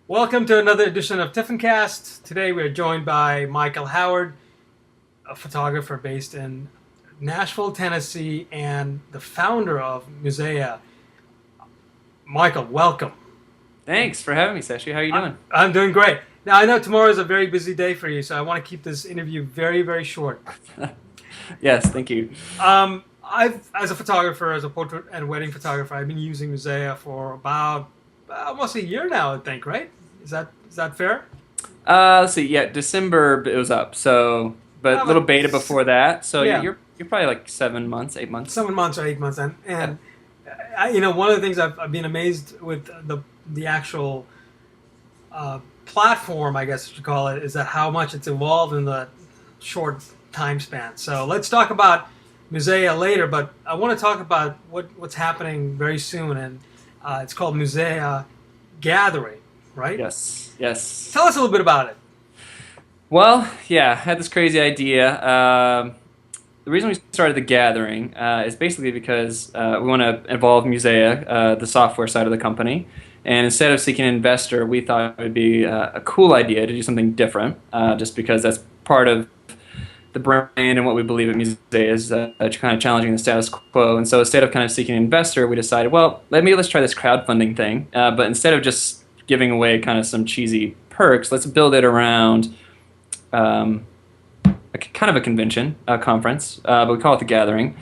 Welcome to another edition of Tiffincast. Today we are joined by Michael Howard, a photographer based in Nashville, Tennessee, and the founder of Musea. Michael, welcome. Thanks for having me, Sashi. How are you doing? I'm doing great. Now, I know tomorrow is a very busy day for you, so I want to keep this interview very, very short. Yes, thank you. As a photographer, as a portrait and wedding photographer, I've been using Musea for about almost a year now, I think, right? Is that fair? Let's see. Yeah, December it was up. So, but little But beta before that. So yeah, you're probably like 7 months, 8 months. 7 months or 8 months, and Yeah. one of the things I've been amazed with the actual platform, I guess you call it, is that how much it's evolved in the short time span. So let's talk about Musea later, but I want to talk about what's happening very soon, and it's called Musea Gathering, right? Yes. Yes. Tell us a little bit about it. Well, yeah, I had this crazy idea. The reason we started the gathering is basically because we want to evolve Musea, the software side of the company. And instead of seeking an investor, we thought it would be a cool idea to do something different, just because that's part of the brand and what we believe at Musea is kind of challenging the status quo. And so instead of kind of seeking an investor, we decided, well, let's try this crowdfunding thing. But instead of just giving away kind of some cheesy perks, let's build it around kind of a convention, a conference, but we call it the Gathering.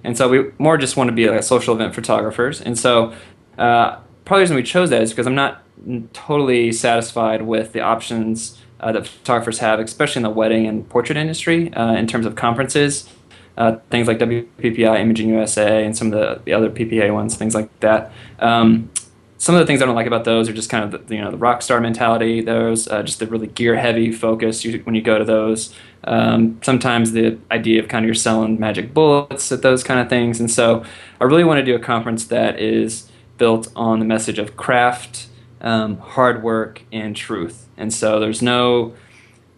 And so we more just want to be like a social event photographers. And so probably the reason we chose that is because I'm not totally satisfied with the options that photographers have, especially in the wedding and portrait industry, in terms of conferences, things like WPPI, Imaging USA, and some of the other PPA ones, things like that. Some of the things I don't like about those are just kind of the rock star mentality. Those just the really gear heavy focus when you go to those. Sometimes the idea of kind of you're selling magic bullets at those kind of things. And so I really want to do a conference that is built on the message of craft, hard work, and truth. And so there's no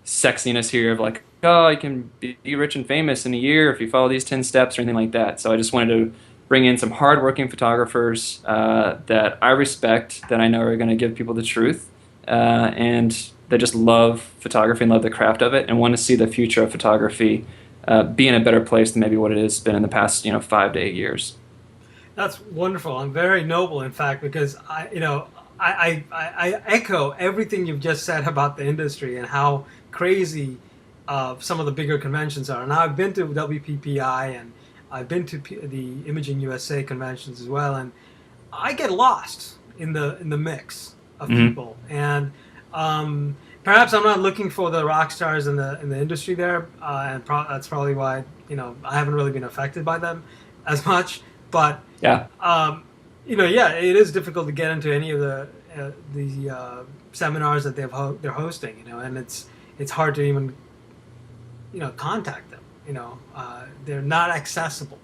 sexiness here of like, oh, you can be rich and famous in a year if you follow these 10 steps or anything like that. So I just wanted to bring in some hardworking photographers that I respect, that I know are going to give people the truth, and that just love photography and love the craft of it and want to see the future of photography be in a better place than maybe what it has been in the past 5 to 8 years. That's wonderful and very noble, in fact, because I echo everything you've just said about the industry and how crazy some of the bigger conventions are. Now, I've been to WPPI and I've been to the Imaging USA conventions as well, and I get lost in the mix of Mm-hmm. people. And perhaps I'm not looking for the rock stars in the industry there, and that's probably why I haven't really been affected by them as much. But Yeah. yeah, it is difficult to get into any of the seminars that they're hosting, and it's hard to even contact them. They're not accessible.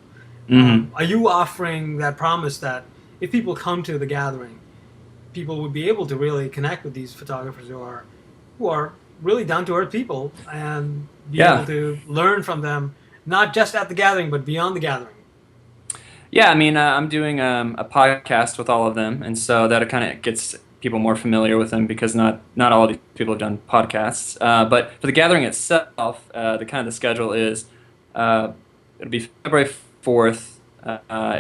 Mm-hmm. Are you offering that promise that if people come to the gathering, people would be able to really connect with these photographers who are really down to earth people and be able Yeah. to learn from them, not just at the gathering but beyond the gathering? Yeah, I mean, I'm doing a podcast with all of them, and so that kind of gets people more familiar with them because not all of these people have done podcasts. But for the gathering itself, the schedule is it'll be February 4th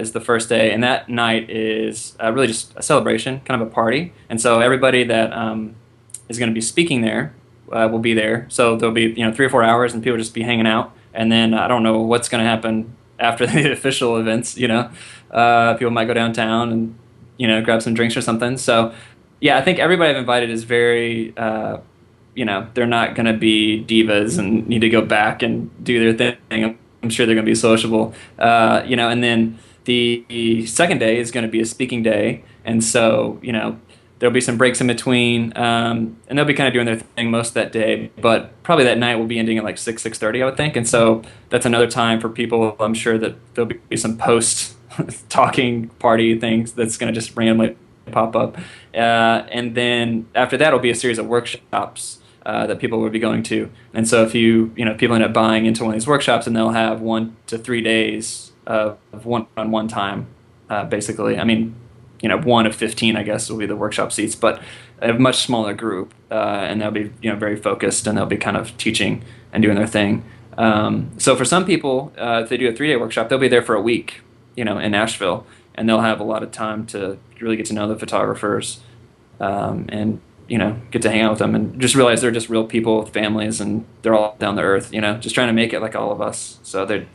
is the first day, and that night is really just a celebration, kind of a party, and so everybody that is going to be speaking there will be there. So there'll be 3 or 4 hours, and people just be hanging out, and then I don't know what's going to happen after the official events. People might go downtown and grab some drinks or something. So yeah, I think everybody I've invited is very they're not going to be divas and need to go back and do their thing. I'm sure they're going to be sociable. And then the second day is going to be a speaking day, and so there'll be some breaks in between, and they'll be kind of doing their thing most of that day. But probably that night will be ending at like 6:30, I would think. And so that's another time for people. I'm sure that there'll be some post talking party things that's going to just randomly pop up, and then after that will be a series of workshops that people will be going to. And so if people end up buying into one of these workshops, and they'll have 1 to 3 days of one-on-one time, basically. I mean, one of 15, I guess, will be the workshop seats, but a much smaller group, and they'll be very focused, and they'll be kind of teaching and doing their thing. So for some people, if they do a 3-day workshop, they'll be there for a week, in Nashville, and they'll have a lot of time to really get to know the photographers, and get to hang out with them and just realize they're just real people with families, and they're all down to earth, just trying to make it like all of us. So there's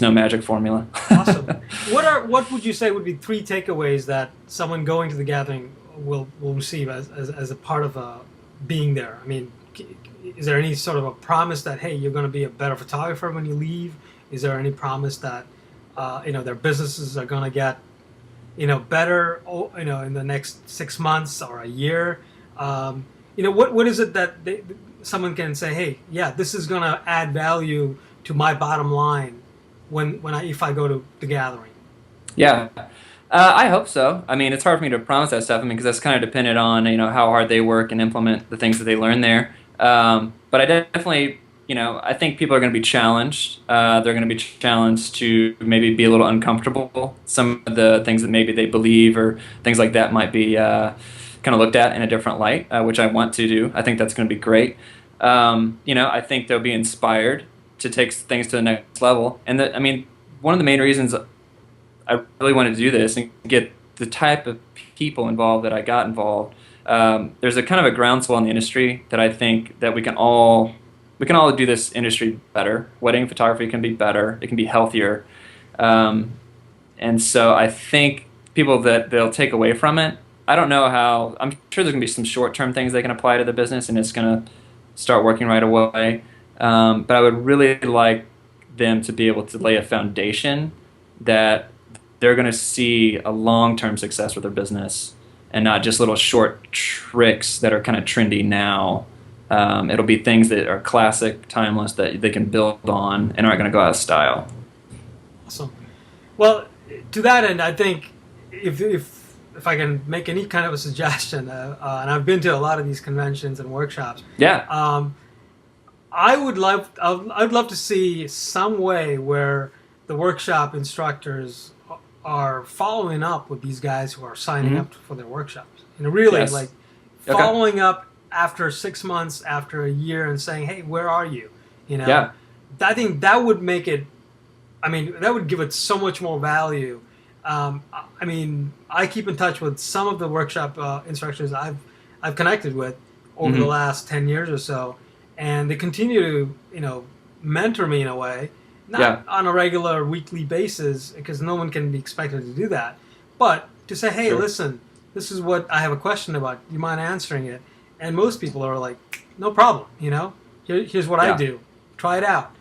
no magic formula. Awesome. What would you say would be 3 takeaways that someone going to the gathering will receive as a part of being there? I mean, is there any sort of a promise that, hey, you're going to be a better photographer when you leave? Is there any promise that their businesses are going to get better in the next 6 months or a year? What is it that someone can say, hey, yeah, this is going to add value to my bottom line if I go to the gathering? Yeah, I hope so. I mean, it's hard for me to promise that stuff. I mean, because that's kind of dependent on how hard they work and implement the things that they learn there. But I definitely, I think people are going to be challenged. They're going to be challenged to maybe be a little uncomfortable. Some of the things that maybe they believe or things like that might be kind of looked at in a different light, which I want to do. I think that's going to be great. I think they'll be inspired to take things to the next level. And one of the main reasons I really wanted to do this and get the type of people involved that I got involved, there's a kind of a groundswell in the industry that I think that we can all do this industry better. Wedding photography can be better. It can be healthier. And so I think people that they'll take away from it, I don't know how, I'm sure there's going to be some short-term things they can apply to the business and it's going to start working right away. But I would really like them to be able to lay a foundation that they're going to see a long-term success with their business and not just little short tricks that are kind of trendy now. It'll be things that are classic, timeless, that they can build on and aren't going to go out of style. Awesome. Well, to that end, I think if I can make any kind of a suggestion, and I've been to a lot of these conventions and workshops. Yeah. I'd love to see some way where the workshop instructors are following up with these guys who are signing up for their workshops. Really, Yes. following up after 6 months, after a year, and saying, hey, where are you? Yeah. I think that would make it, that would give it so much more value. I keep in touch with some of the workshop instructors I've connected with over the last 10 years or so. And they continue to, mentor me in a way, not on a regular weekly basis, because no one can be expected to do that. But to say, hey, listen, this is what I have a question about. Do you mind answering it? And most people are like, no problem. Here's what I do. Try it out.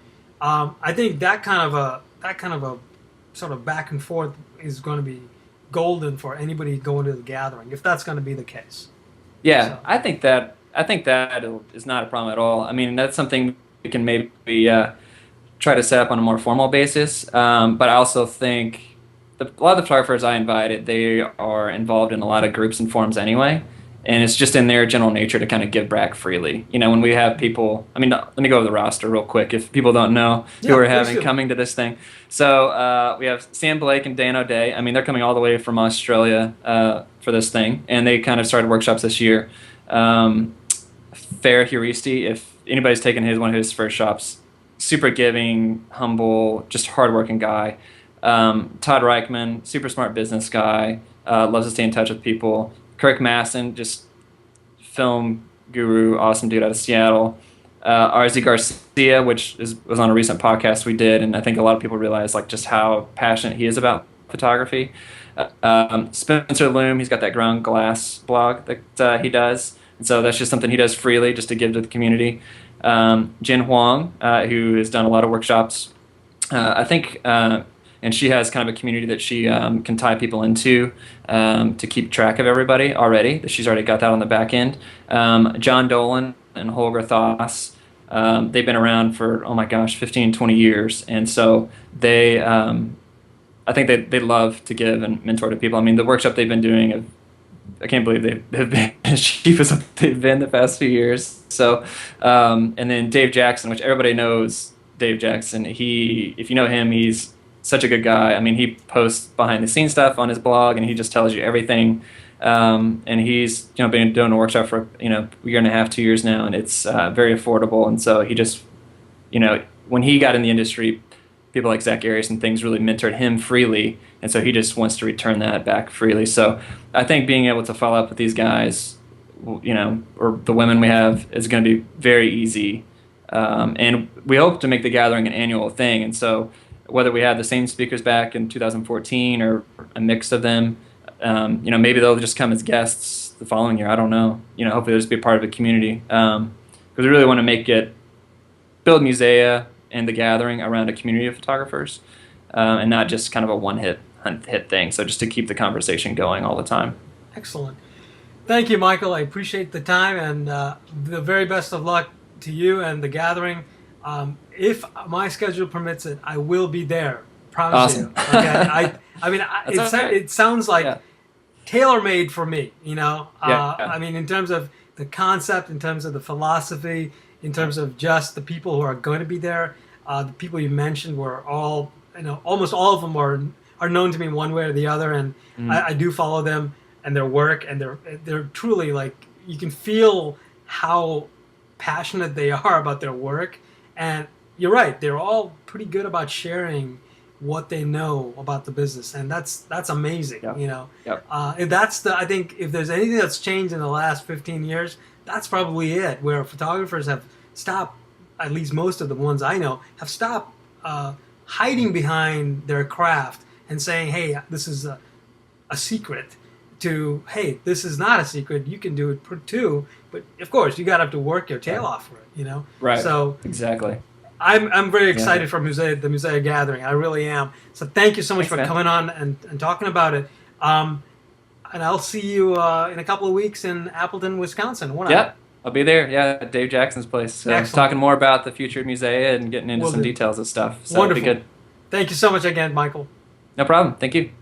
I think that kind of a sort of back and forth is going to be golden for anybody going to the gathering, if that's going to be the case. Yeah, So. I think that is not a problem at all. I mean, that's something we can maybe try to set up on a more formal basis. But I also think a lot of the photographers I invited, they are involved in a lot of groups and forums anyway. And it's just in their general nature to kind of give back freely. When we have people, let me go over the roster real quick if people don't know who we're having coming to this thing. So we have Sam Blake and Dan O'Day. They're coming all the way from Australia for this thing. And they kind of started workshops this year. Fair Huristi, if anybody's taken one of his first shops, super giving, humble, just hardworking guy. Todd Reichman, super smart business guy, loves to stay in touch with people. Kirk Masson, just film guru, awesome dude out of Seattle. RZ Garcia, which was on a recent podcast we did, and I think a lot of people realize just how passionate he is about photography. Spencer Loom, he's got that Ground Glass blog that he does. And so that's just something he does freely just to give to the community. Jen Huang, who has done a lot of workshops, I think, and she has kind of a community that she can tie people into to keep track of everybody already. She's already got that on the back end. John Dolan and Holger Thoss, they've been around for, 15, 20 years. And so they, I think they love to give and mentor to people. The workshop they've been doing, I can't believe they have been as cheap as what they've been the past few years. So, and then Dave Jackson, which everybody knows Dave Jackson. If you know him, he's such a good guy. I mean, he posts behind the scenes stuff on his blog, and he just tells you everything. And he's been doing a workshop for a year and a half, 2 years now, and it's very affordable. And so he just when he got in the industry, people like Zach Arias and things really mentored him freely, and so he just wants to return that back freely. So I think being able to follow up with these guys, or the women we have, is going to be very easy. And we hope to make the gathering an annual thing. And so whether we have the same speakers back in 2014 or a mix of them, maybe they'll just come as guests the following year. I don't know. Hopefully they'll just be a part of the community. Because we really want to build Musea and the gathering around a community of photographers, and not just kind of a one-hit thing. So just to keep the conversation going all the time. Excellent. Thank you, Michael. I appreciate the time, and the very best of luck to you and the gathering. If my schedule permits it, I will be there. Promise Awesome. you. Okay. It sounds like tailor-made for me. I mean, in terms of the concept, in terms of the philosophy, in terms of just the people who are going to be there. The people you mentioned were all, almost all of them are known to me one way or the other, and I do follow them and their work, and they're truly, like, you can feel how passionate they are about their work. And you're right, they're all pretty good about sharing what they know about the business, and that's amazing. Yep. I think if there's anything that's changed in the last 15 years, that's probably it, where photographers have stopped, at least most of the ones I know, have stopped hiding behind their craft and saying, hey, this is a secret, to, hey, this is not a secret, you can do it too, but of course you got to have to work your tail off for it, Right. So exactly. I'm very excited for the Musea Gathering. I really am. So thank you so much Thanks, for coming on and talking about it. And I'll see you in a couple of weeks in Appleton, Wisconsin. Yep, I'll be there. Yeah, at Dave Jackson's place. So talking more about the future of Musea and getting into some details of stuff. So Wonderful. It'll be good. Thank you so much again, Michael. No problem. Thank you.